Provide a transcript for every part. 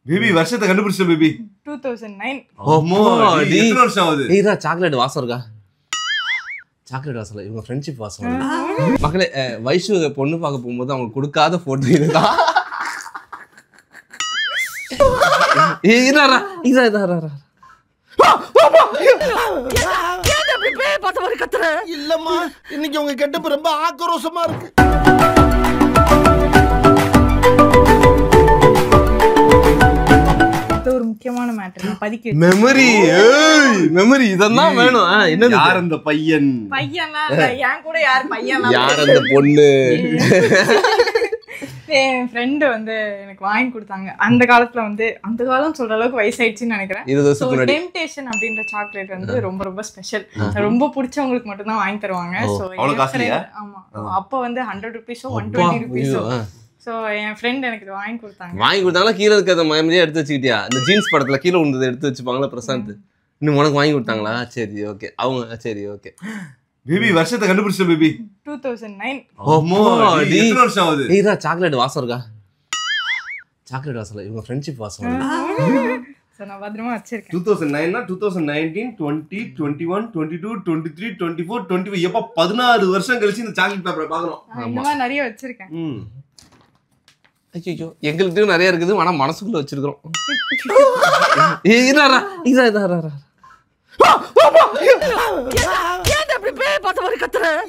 Baby வருஷத்தை கண்டுபிடிச்ச baby 2009. ஓமோ எத்தனை வருஷம் ஆகுது? நீரா சாக்லேட் வாசம் இருக்கா? சாக்லேட் வாசம் இல்ல, இவங்க ஃப்ரெண்ட்ஷிப் வாசம். மக்களே, வைஷு பொண்ணு பார்க்க போகும்போது அவங்க கொடுக்காத போட்டோ இதுதான். இல்லம்மா, இன்னைக்கு உங்க கெட்டப்பு ரொம்ப ஆக்ரோஷமா இருக்கு. ஒரு முக்கியமான மேட்டர் நான் பதிக்க மெமரி. மெமரி இதெல்லாம் வேணும். என்னது யார் அந்த பையன்? பையன்லாம் இல்ல, என் கூட யார் பையன்? யார் அந்த பொண்ணு? என் ஃப்ரெண்டு வந்து எனக்கு வாங்கி கொடுத்தாங்க. அந்த காலத்துல வந்து அந்த காலம் சொல்ற அளவுக்கு வயசாயிடுச்சுன்னு நினைக்கிறேன். 20 வருஷத்துக்கு முன்னாடி. டெம்டேஷன் அப்படின்ற சாக்லேட் வந்து ரொம்ப ரொம்ப ஸ்பெஷல். ரொம்ப பிடிச்சவங்களுக்கு மட்டும் தான் வாங்கி தருவாங்க. சோ ஆமா, அப்ப வந்து 100 rupees 120 rupees. சோ என் ஃப்ரெண்ட் எனக்கு இது வாங்கி கொடுத்தாங்க. வாங்கி கொடுத்தாங்களா? கீழே இருக்கிறத மெமரியா எடுத்து வச்சுக்கிட்டியா? இந்த ஜீன்ஸ் படத்துல கீழே விழுந்ததை எடுத்து வச்சுப்பாங்களா பிரசாந்த்? இன்னும் உனக்கு வாங்கி கொடுத்தாங்களா? சரி ஓகே. அவங்க சரி ஓகே. பேபி வருஷத்தை கண்டுபிடிச்ச பேபி 2009. ஓமோ எத்தனை வருஷம் ஆகுது? நீரா சாக்லேட் வாசம் இருக்கா? சாக்லேட் வாசம் இல்ல, இவங்க ஃப்ரெண்ட்ஷிப் வாசம். சோ நான் பத்திரமா வச்சிருக்கேன். 2009 2019 20 21 22 23 24 25 எப்ப 16 வருஷம் கழிச்சு இந்த சாக்லேட் பேப்பரை பாக்குறோம். இந்த மாதிரி நிறைய வச்சிருக்கேன். ஐயோ, எங்கள்கிட்டயும் நிறைய இருக்குது, ஆனா மனசுக்குள்ள வச்சிருக்கிறோம்.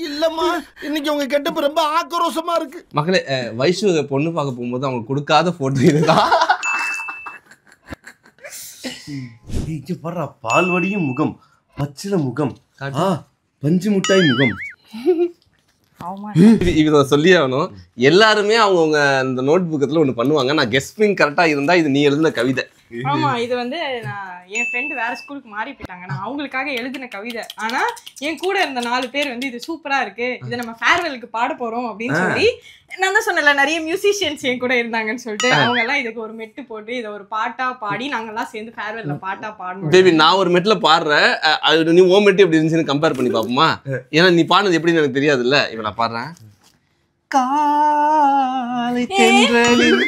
இல்லம்மா, இன்னைக்கு உங்க கெட்டப்பு ரொம்ப ஆக்ரோஷமா இருக்கு. மக்களே, வைஷு பொண்ணு பார்க்க போகும்போது அவங்க கொடுக்காத போட்டோ இதுதான். இங்க பாரு, பால்வடியும் முகம், பச்சில முகம், பஞ்சு முட்டாய் முகம். இதை சொல்லியே ஆகணும். எல்லாருமே அவங்கவுங்க இந்த நோட் புக்கத்துல ஒண்ணு பண்ணுவாங்க. நான் கெஸ்டிங் கரெக்டா இருந்தா இது நீ எழுதின கவிதை. ஆமா, இது வந்து நான் என் ஃப்ரெண்ட் வேற ஸ்கூலுக்கு மாறி போயிட்டாங்க. நான் அவங்களுக்காக எழுதின கவிதை. ஆனா என் கூட இருந்த 4 பேர் வந்து இது சூப்பரா இருக்கு, இதை நம்ம ஃபேர்வெலுக்கு பாட போறோம் அப்படின்னு சொல்லி, நான் தான் சொன்னல நிறைய மியூசிஷியன்ஸ் என் கூட இருந்தாங்கன்னு சொல்லிட்டு அவங்க எல்லாம் இதுக்கு ஒரு மெட்டு போட்டு இதை ஒரு பாட்டா பாடி நாங்கெல்லாம் சேர்ந்து ஃபேர்வெல்ல பாட்டா பாடணும். பேபி, நான் ஒரு மெட்ல பாடுறேன், அது நீ ஓ மெட்டு எப்படி இருந்துச்சுன்னு கம்பேர் பண்ணி பாப்போமா? ஏன்னா நீ பாடுனது எப்படின்னு எனக்கு தெரியாதுல்ல. இப்ப நான் பாடுறேன். காலை தென்றலில்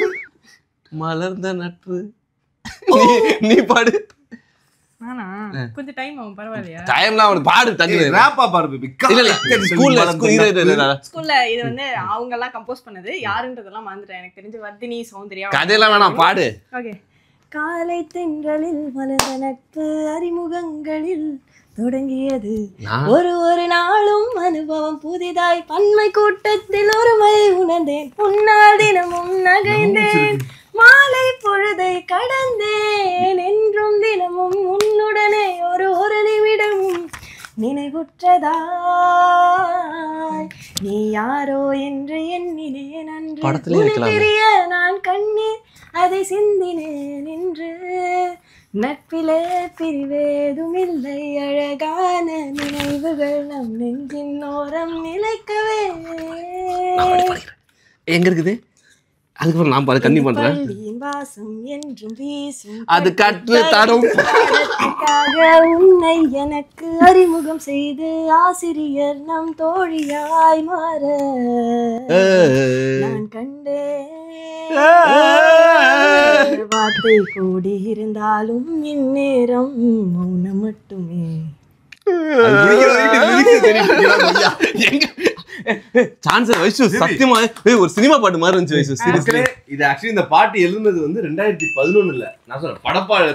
மலர்ந்த நட்பு. நீ பாடு. நானா கொஞ்சம் டைம் ஆகும், பரவாயில்லையா? டைம்லாம் அவனுக்கு பாடு டக்கு ராப்பா பாடு பேபி. இல்ல இல்ல, ஸ்கூல்ல இது வந்து அவங்க எல்லாம் கம்போஸ் பண்ணது. யாருன்றதெல்லாம் மறந்துட்டேன். எனக்கு தெரிஞ்ச வர்தினி, சௌந்தர்யா. கதையெல்லாம் வேணாம், பாடு. ஓகே. காலை தென்றலில் மலர்ந்த நட்பு அறிமுகங்களில் தொடங்கியது, ஒரு நாளும் அனுபவம் புதிதாய் பன்மை கூட்டத்தில் ஒருமை உணர்ந்தேன், உன்னால் தினமும் நகைந்தேன், மாலை பொழுதை கடந்தேன், என்றும் தினமும் உன்னுடனே ஒரு நிமிடமும் நினைவுற்றதாய், நீ யாரோ என்று எண்ணினேன் அன்று, தெரிய நான் கண்ணீர் அதை சிந்தினேன் என்று, நட்பிலே பிரிவேதும் இல்லை, அழகான நினைவுகள் நம் நெஞ்சின் ஓரம் நிலைக்கவே. எங்க இருக்குது? அதுக்கப்புறம் நான் பாரு கண்ணி பண்றேன். வாசம் என்றும் வீசும் அது கற்று தரும் உன்னை எனக்கு அறிமுகம் செய்து ஆசிரியர் நம் தோழியாய் மாற நான் கண்டேன். வார்த்தை கூடி இருந்தாலும் இந்நேரம் மௌனம் மட்டுமே. சான்சர் வைஷு சத்தியமா ஒரு சினிமா பாட்டு மாதிரி இருந்துச்சு வைஷு. சீரியஸ்லி இது ஆக்சுவலி இந்த பாட்டு எழுதுனது வந்து 2011 இல்ல. நான் சொல்றேன்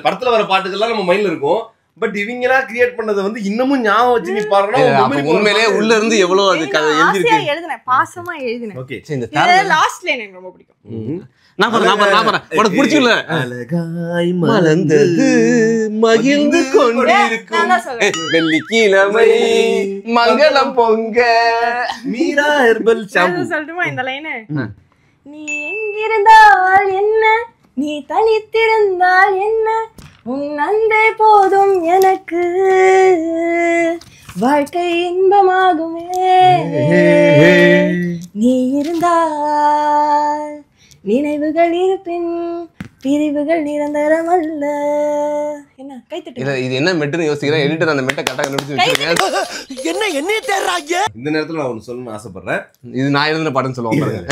படத்துல வர பாட்டுகள்லாம் நம்ம மைண்ட்ல இருக்கும். பட் இவங்களா கிரியேட் பண்ணதை வந்து இன்னமும் ஞாபகம் வச்சு நீ பாருனா உண்மையிலே உள்ள இருந்து எவ்வளவு அது கதை எழுதிருக்கு. எழுதினேன், பாசமா எழுதினேன். ஓகே, இந்த லாஸ்ட் லைன் எனக்கு ரொம்ப பிடிக்கும். நான் பாறேன் உனக்கு பிடிச்சல. அழகாய் மலர்ந்தது மகிழ்ந்து கொண்டிருக்கும் வெள்ளிக்கிழமை மங்களம் பொங்க மீரா ஹெர்பல் ஷாம்பு. சொல்லட்டுமா இந்த லைனு? நீ எங்கிருந்தால் என்ன, நீ தனித்திருந்தால் என்ன, உன் அன்பே போதும் எனக்கு, வாழ்க்கை இன்பமாகுமே, நீ இருந்தால் நினைவுகள் இருப்பின் பிரிவுகள் நிரந்தரம் அல்ல. என்ன கைத்தட்டு? இது என்ன மெட்டுன்னு யோசிக்கிறேன். எடிட்டர் அந்த மெட்டை கரெக்டா கண்டுபிடிச்சு வச்சிருக்கேன். என்ன தேடுறாங்க? இந்த நேரத்துல நான் ஒன்னு சொல்லணும்னு ஆசைப்படுறேன். இது நான் எழுதின பாட்டுன்னு சொல்லுவாங்க பாருங்க.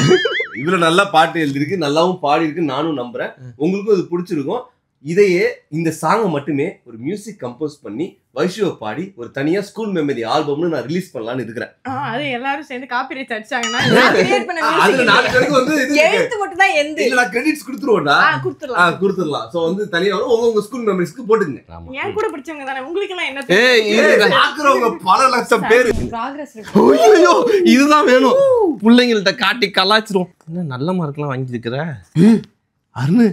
இவ்வளவு நல்லா பாட்டு எழுதிருக்கு, நல்லாவும் பாடி இருக்கு, நானும் நம்புறேன். உங்களுக்கும் இது பிடிச்சிருக்கும். இதையே இந்த சாங்கை மட்டுமே ஒரு மியூசிக் கம்போஸ் பண்ணி வைஷுவை பாடி ஒரு தனியா ஸ்கூல் மெமரி ஆல்பம்னு நான் ரிலீஸ் பண்ணலாம்னு இருக்கிறேன். அது எல்லாரும் சேர்ந்து காப்பிரைட் அடிச்சாங்கன்னா நான் கிரியேட் பண்ண அதுல 4 பேருக்கு வந்து எழுத்து மட்டும் தான் எந்த இல்ல நான் கிரெடிட்ஸ் கொடுத்துருவோம்டா. கொடுத்துடலாம். சோ வந்து தனியா உங்க ஸ்கூல் மெமரிஸ்க்கு போட்டுங்க. ஏன் கூட பிடிச்சவங்க தானே, உங்களுக்கு எல்லாம் என்ன தெரியும்? பாக்குறவங்க பல லட்சம் பேர். ப்ராக்ரஸ் இருக்கு. ஐயோ இதுதான் வேணும். பிள்ளைங்கள்ட்ட காட்டி கலாச்சிரும். என்ன நல்ல மார்க்லாம் வாங்கி இருக்கிற அருண்.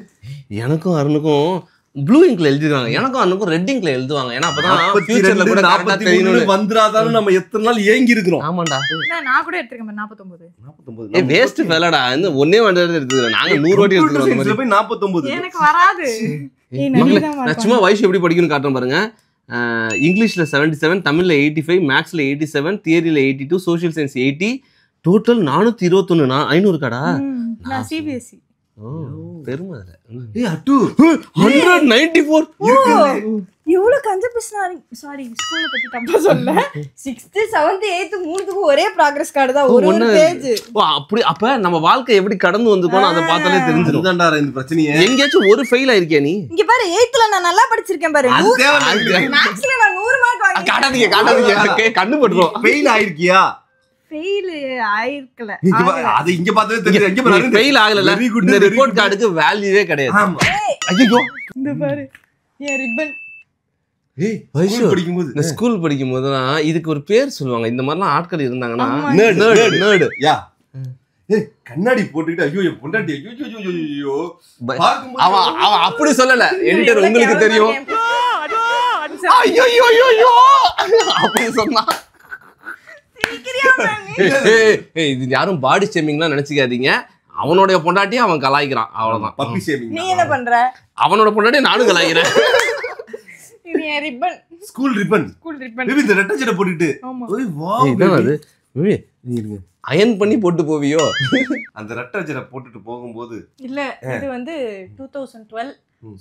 எனக்கும் அருணுக்கும் ப்ளூ இங்க்ல எழுதிருவாங்க, எனக்கும் அருணுக்கும் ரெட் இங்க்ல எழுதுவாங்க. ஏன்னா அப்பதான் ஃபியூச்சர்ல கூட கரெக்ட்டா தெரியணும். வந்துராதான்னு நம்ம எத்தனை நாள் ஏங்கி இருக்கோம். ஆமாண்டா நான் கூட எடுத்துக்கேன் 49. ஏய் வேஸ்ட் ஃபெலடா. இந்த ஒண்ணே வந்து எடுத்துக்கிறேன். நாங்க 100 வாட்டி எடுத்துக்கிறோம். அந்த மாதிரி 49 எனக்கு வராது. நான் சும்மா வைஷு எப்படி படிக்கணும்னு காட்டுறேன் பாருங்க. இங்கிலீஷ்ல 77, தமிழ்ல 85, மேக்ஸ்ல 87, தியரியில 82, சோஷியல் சயின்ஸ் 80, டோட்டல் 421. 500 கடா. நான் சிபிஎஸ்சி. ஓ பெருமை அதுல. ஏய் அட்டு 194 இவ்வளவு கஞ்சபிஸ்னாரி. சாரி ஸ்கூல்ல பத்தி தப்பா சொல்ல. 6th 7th 8th மூணுத்துக்கு ஒரே ப்ராக்ரஸ் கார்டு தான், ஒரு பேஜ். ஓ அப்படி. அப்ப நம்ம வாழ்க்கை எப்படி கடந்து வந்துட்டோம் அதை பார்த்தாலே தெரிஞ்சிரும். இதுதான்டா இந்த பிரச்சனையே. எங்கேயாச்சும் ஒரு ஃபெயில் ஆயிருக்கியா நீ? இங்க பாரு 8th நான் நல்லா படிச்சிருக்கேன் பாரு. மேக்ஸ்ல நான் 100 மார்க் வாங்கிட்டேன். காட்டாதீங்க கண்ணு படுறோம். ஃபெயில் ஆயிருக்கியா? ஃபெயில் ஆயிருக்கல. அது இங்க பார்த்தாலே தெரியுது. இங்க பாரு ஃபெயில் ஆகல. இந்த ரிப்போர்ட் கார்டுக்கு வேல்யூவே கிடையாது. ஐயோ இந்த பாரு ஏ ரிப்பன். ஏய் வைஷு படிக்கும்போது இந்த ஸ்கூல் படிக்கும்போதுலாம் இதுக்கு ஒரு பேர் சொல்லுவாங்க. இந்த மாதிரிலாம் ஆட்கள் இருந்தாங்கன்னா நர்ட். யா ஏய் கண்ணாடி போட்டுக்கிட்டு ஐயோ என் பொண்டாட்டி ஐயோ அவன் அப்படி சொல்லல. எடிட்டர் உங்களுக்கு தெரியும். ஐயோ ஐயோ ஐயோ அப்படி சொன்னா. இது யாரும் பாடி ஷேமிங்லாம் நினைச்சுக்காதீங்க. அவனுடைய பொண்டாட்டியும் அவன் கலாய்க்கிறான், அவ்வளவுதான். Puppy shaming. நீ என்ன பண்ற? அவனோட பொண்டாட்டியை நானும் கலாய்க்கிறேன். இது a ribbon. School ribbon. Baby இந்த ரெட்டை சட்டை போட்டுட்டு. ஓய் வாவ். இதான் அது. பேபி நீ இருங்க. அயன் பண்ணி போட்டு போவியோ? அந்த ரெட்டை சட்டை போட்டுட்டு போகும்போது இல்ல இது வந்து 2012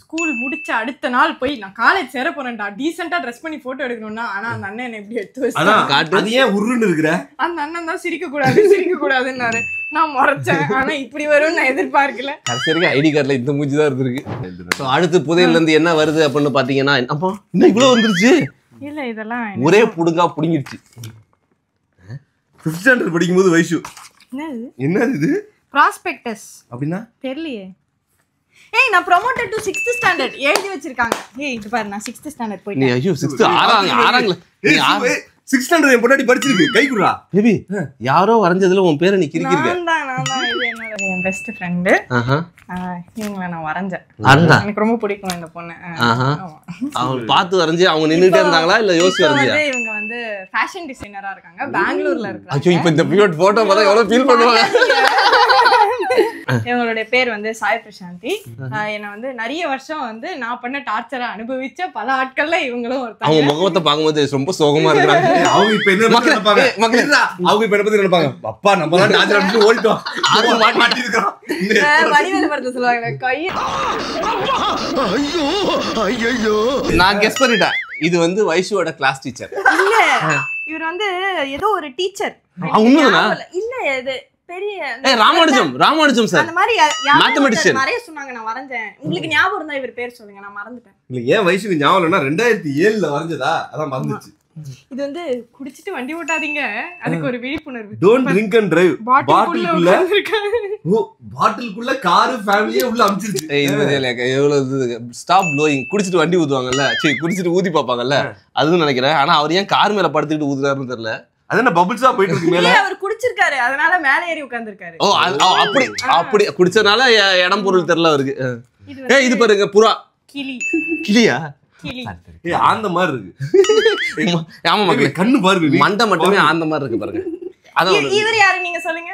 ஸ்கூல் முடிச்ச அடுத்த நாள் போய் நான் காலேஜ் சேர போறேன்டா, டீசென்ட்டா ட்ரெஸ் பண்ணி போட்டோ எடுக்கணும்னா. ஆனா அந்த அண்ணன் என்ன எப்படி எடுத்து வச்சான். அது ஏன் உருன்னு இருக்குற? அந்த அண்ணன் தான் சிரிக்க கூடாதுன்னாரு. நான் முறைச்சேன். ஆனா இப்படி வரும்னு நான் எதிர்பார்க்கல. சரிங்க ஐடி கார்டுல இந்த மூஞ்சி தான் இருந்திருக்கு. அடுத்து புதையில இருந்து என்ன வருது அப்படின்னு பாத்தீங்கன்னா, அப்பா இன்னும் இவ்வளவு வந்துருச்சு. இல்ல இதெல்லாம் ஒரே புடுங்கா புடுங்கிடுச்சு. 5th ஸ்டாண்டர்ட் படிக்கும்போது வைஷு என்னது இது? ப்ராஸ்பெக்டஸ் அப்படினா தெரியலையே. ஏய் நான் ப்ரோமோட்டட் டு 6th ஸ்டாண்டர்ட் எழுதி வச்சிருக்காங்க. ஏய் இது பாரு நான் 6th ஸ்டாண்டர்ட் போயிட்டேன். நீ ஐயோ 6th ஆறாங்கல. நீ 6th ஸ்டாண்டர்ட் என் பொண்டாட்டி படிச்சிருக்கு. கை குடுறா. பேபி யாரோ வரைஞ்சதுல உன் பேரை நீ கிறுக்கிருக்க. நான் தான் இது என்னோட பெஸ்ட் ஃப்ரெண்ட். இவங்கள நான் வரைஞ்சேன். எனக்கு ரொம்ப பிடிக்கும் இந்த பொண்ணு. அவங்க பார்த்து வரைஞ்சு அவங்க நின்னுட்டே இருந்தாங்களா இல்ல யோசிச்சு வரைஞ்சியா? இவங்க வந்து ஃபேஷன் டிசைனரா இருக்காங்க, பெங்களூர்ல இருக்காங்க. ஐயோ இப்போ இந்த பியூட் போட்டோ பார்த்தா எவ்வளவு ஃபீல் பண்ணுவாங்க. இவங்களுடைய பேர் வந்து சாய் பிரசாந்தி. என்ன வந்து நிறைய வருஷம் வந்து நான் பண்ண டார்ச்சரை அனுபவிச்ச பல ஆட்கள்ல இவங்களும் ஒருத்தங்க. அவங்க முகத்தை பார்க்கும்போது ரொம்ப சோகமா இருக்காங்க. அவங்க இப்ப என்ன நினைப்பாங்க? அவங்க இப்ப என்ன பத்தி நினைப்பாங்க? அப்பா நம்ம தான் டார்ச்சர் அடிச்சு ஓடிட்டோம். அது மாட்டி இருக்கோம். வடிவேலு படத்துல சொல்லுவாங்க கை. ஐயோ ஐயோ நான் கெஸ் பண்ணிட்டேன். இது வந்து வைஷுவோட கிளாஸ் டீச்சர் இல்ல. இவர் வந்து ஏதோ ஒரு டீச்சர். உண்மைதானா? இல்ல இது பெரிய ராமானுஜம் சார். அந்த மாதிரி மேத்தமெட்டிஷியன் நிறைய சொன்னாங்க. நான் வரைஞ்சேன். உங்களுக்கு ஞாபகம் இருந்தா இவர் பேர் சொல்லுங்க, நான் மறந்துட்டேன். இல்ல ஏன் வயசுக்கு ஞாபகம் இல்லைன்னா 2007ல வரைஞ்சதா அதான் மறந்துச்சு. இது வந்து குடிச்சிட்டு வண்டி ஓட்டாதீங்க, அதுக்கு ஒரு விழிப்புணர்வு. Don't drink and drive. பாட்டிலுக்குள்ள பாட்டிலுக்குள்ள கார் ஃபேமிலியே உள்ள அமிச்சிருச்சு. எவ்வளவு ஸ்டாப் ப்ளோயிங். குடிச்சிட்டு வண்டி ஊதுவாங்கல்ல, சரி குடிச்சிட்டு ஊதி பாப்பாங்கல்ல, அதுவும் நினைக்கிறேன். ஆனா அவர் ஏன் கார் மேல படுத்துக்கிட்டு ஊதுறாருன்னு தெரியல. அது என்ன பபிள்ஸா போயிட்டு இருக்கு மேல. அவர் குடிச்சிருக்காரு, அதனால மேல ஏறி உட்கார்ந்திருக்காரு. ஓ அப்படி குடிச்சனால இடம் பொருள் தெரியல அவருக்கு. இது பாருங்க புறா. கிளியா? ஏய் ஆந்த மாதிரி இருக்கு. ஆமா மக்களே கண்ணு பாருங்க, மண்டை மட்டுமே ஆந்த மாதிரி இருக்கு பாருங்க. அதான் இவர் யாரு நீங்க சொல்லுங்க.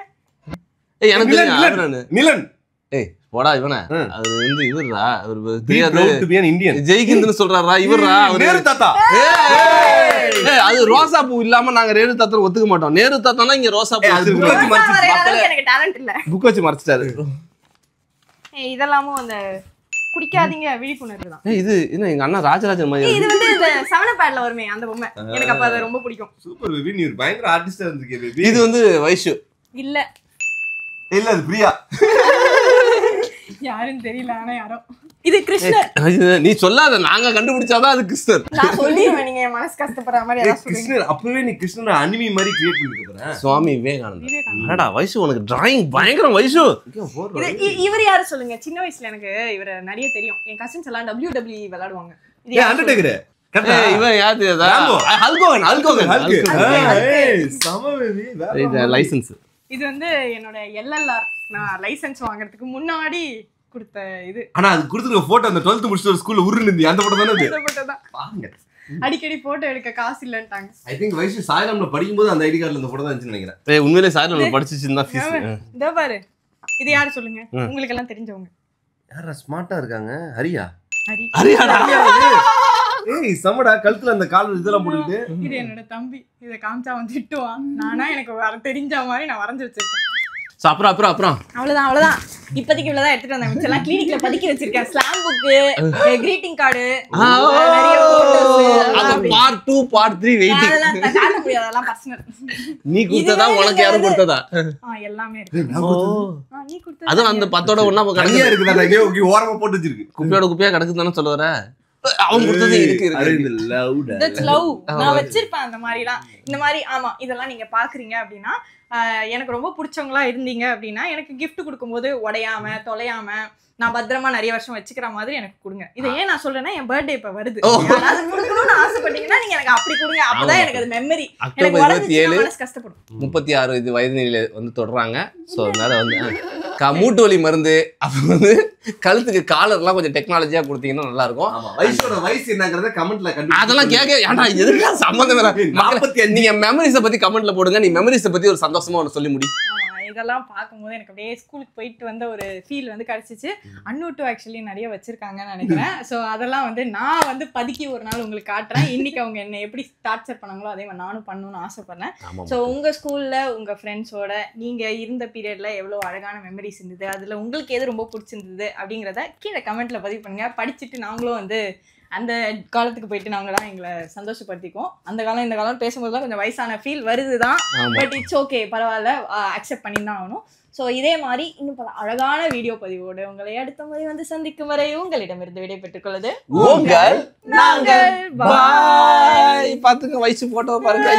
எனக்கு தெரியும் நிலன். ஏய் போடா இவனே, அது வந்து இவர்ரா, அவர் தெரியாது இந்தியன் ஜெய்கிந்த்னு சொல்றாரா இவர்ரா, அவர் நேரு தாத்தா. அது ரோசா பூ இல்லாம நாங்க நேரு தாத்தா ஒத்துக்க மாட்டோம். நேரு தாத்தானா இங்க ரோசா பூ எனக்கு டாலன்ட் இல்ல. புக் வச்சு மறைச்சிட்டாரு. இதெல்லாமும் அந்த குடிக்காதீங்க விழிப்புணர்வு தான். இது என்ன எங்க அண்ணா ராஜராஜன் மாதிரி. இது வந்து இந்த 7 வருமே அந்த பொம்மை, எனக்கு அப்ப அது ரொம்ப பிடிக்கும். சூப்பர் பேபி, நீ ஒரு பயங்கர ஆர்டிஸ்டா இருந்திருக்கே பேபி. இது வந்து வைஷு இல்ல. இல்ல அது பிரியா. யாருன்னு தெரியல, ஆனா யாரோ. இது கிருஷ்ணர். நீ சொல்லாத, நாங்க கண்டுபிடிச்சாதான் அது கிருஷ்ணர். நான் சொல்லிடுவேன், நீங்க என் மனசு கஷ்டப்படுற மாதிரி ஏதாவது சொல்லுங்க. கிருஷ்ணர் அப்பவே நீ கிருஷ்ணர் அனிமி மாதிரி கிரியேட் பண்ணிட்டு போற. சுவாமி விவேகானந்தர். அடடா வைஷு, உனக்கு டிராயிங் பயங்கரம் வைஷு. இவர் யாரு சொல்லுங்க? சின்ன வயசுல எனக்கு இவரை நிறைய தெரியும். என் கசின்ஸ் எல்லாம் WWE விளையாடுவாங்க. அண்டர்டேக்கர். இவன் யாரு? லைசன்ஸ். இது வந்து என்னோட LLR. நான் லைசன்ஸ் வாங்குறதுக்கு முன்னாடி கொடுத்த இது. ஆனா அது கொடுத்துருக்க போட்டோ அந்த 12th முடிச்சிட்டு ஒரு ஸ்கூல்ல உருண்டு அந்த போட்டோ தானே அது. அந்த போட்டோ தான். பாருங்க. அடிக்கடி போட்டோ எடுக்க காசு இல்லன்ட்டாங்க. ஐ திங்க் வைஷு சாய்ராம்ல படிக்கும்போது அந்த ஐடி கார்டுல இந்த போட்டோ தான் இருந்துச்சு நினைக்கிறேன். ஏய் உண்மையிலே சாய்ராம்ல படிச்சிருந்தா ஃபீஸ். இதோ பாரு. இது யாரு சொல்லுங்க? உங்களுக்கு எல்லாம் தெரிஞ்சவங்க. யாரா ஸ்மார்ட்டா இருக்காங்க? ஹரியா. ஹரியாடா. ஏய் சமடா கழுத்துல அந்த கால் இதெல்லாம் போட்டுட்டு. இது என்னோட தம்பி. இத காமிச்சா வந்து திட்டுவான். நானா எனக்கு தெரிஞ்ச மாதிரி நான் வரைஞ்சு வச்சிருக்கேன். அப்புறம் அவ்வளவுதான். இப்போதைக்கு இவ்வளவுதான் எடுத்துட்டு வந்தேன். மிச்சம்லாம் கிளினிக்ல பதுக்கி வச்சிருக்கேன். ஸ்லாம் புக்கு, கிரீட்டிங் கார்டு, நிறைய போட்டோஸ். அது பார்ட் 2 பார்ட் 3 வெயிட்டிங். அதெல்லாம் காட்ட முடியாது, அதெல்லாம் பர்சனல். நீ கொடுத்ததா உனக்கு யாரும் கொடுத்ததா? எல்லாமே இருக்கு. நீ கொடுத்தது அது அந்த 10ஓட ஒண்ணா கடையா இருக்குடா. நான் இங்க ஓரமா போட்டு வச்சிருக்கு. குப்பையா கிடக்குதுன்னு சொல்ல வர. அவன் கொடுத்தது இருக்கு. That's love. நான் வச்சிருப்பேன் அந்த மாதிரிலாம். இந்த மாதிரி ஆமா இதெல்லாம் நீங்க பாக்குறீங்க அப்படின்னா எனக்கு ரொம்ப பிடிச்சவங்களா இருந்தீங்க அப்படின்னா எனக்கு gift கொடுக்கும்போது உடையாம தொலையாம நான் பத்திரமா நிறைய வருஷம் வச்சுக்கிற மாதிரி எனக்கு கொடுங்க. இதை ஏன் நான் சொல்றேன்னா என் பர்த்டே இப்ப வருது. அது கொடுக்கணும்னு ஆசைப்பட்டீங்கன்னா நீங்க எனக்கு அப்படி கொடுங்க. அப்பதான் எனக்கு அது மெமரி. எனக்கு 27 கஷ்டப்படும். 36 இது வயது நிலையில வந்து தொடறாங்க. சோ அதனால வந்து மூட்டு வலி மருந்து அப்புறம் வந்து கழுத்துக்கு காலர்லாம் கொஞ்சம் டெக்னாலஜியா கொடுத்தீங்கன்னா நல்லா இருக்கும். வைஷோட வயசு என்னங்கறத கமெண்ட்ல கண்டிப்பா அதெல்லாம் கேட்க ஏன்டா எதுக்கு சம்பந்தம் இல்ல. 45 நீங்க மெமரிஸ பத்தி கமெண்ட்ல போடுங்க. நீ மெமரிஸ பத்தி ஒரு சந்தோஷமா ஒன்னு சொல்லி முடி. இதெல்லாம் பார்க்கும்போது எனக்கு அப்படியே ஸ்கூலுக்கு போயிட்டு வந்த ஒரு ஃபீல் வந்து கிடைச்சிச்சு. அன்னூட்டு ஆக்சுவலி நிறைய வச்சிருக்காங்கன்னு நினைக்கிறேன். ஸோ அதெல்லாம் வந்து நான் வந்து பதுக்கி ஒரு நாள் உங்களுக்கு காட்டுறேன். இன்னைக்கு அவங்க என்ன எப்படி டார்ச்சர் பண்ணாங்களோ அதே மாதிரி நானும் பண்ணணும்னு ஆசைப்படுறேன். ஸோ உங்க ஸ்கூல்ல உங்க ஃப்ரெண்ட்ஸோட நீங்க இருந்த பீரியட்ல எவ்வளவு அழகான மெமரிஸ் இருந்தது, அதுல உங்களுக்கு எது ரொம்ப பிடிச்சிருந்தது அப்படிங்கிறத கீழே கமெண்ட்ல பதிவு பண்ணுங்க. படிச்சுட்டு நாங்களும் வந்து அந்த காலத்துக்கு போயிட்டு நாங்களாம் எங்களை சந்தோஷப்படுத்திக்குவோம். அந்த காலம் இந்த காலம் பேசும்போது தான் கொஞ்சம் வயசான ஃபீல் வருது தான். பட் இட்ஸ் ஓகே, பரவாயில்ல, அக்செப்ட் பண்ணி தான் ஆகணும். ஸோ இதே மாதிரி இன்னும் பல அழகான வீடியோ பதிவோடு உங்களை அடுத்த முறை வந்து சந்திக்கும் வரை உங்களிடமிருந்து விடைபெற்றுக் கொள்வது நாங்கள். பாய். பாத்துங்க வயசு போட்டோ பாருங்க.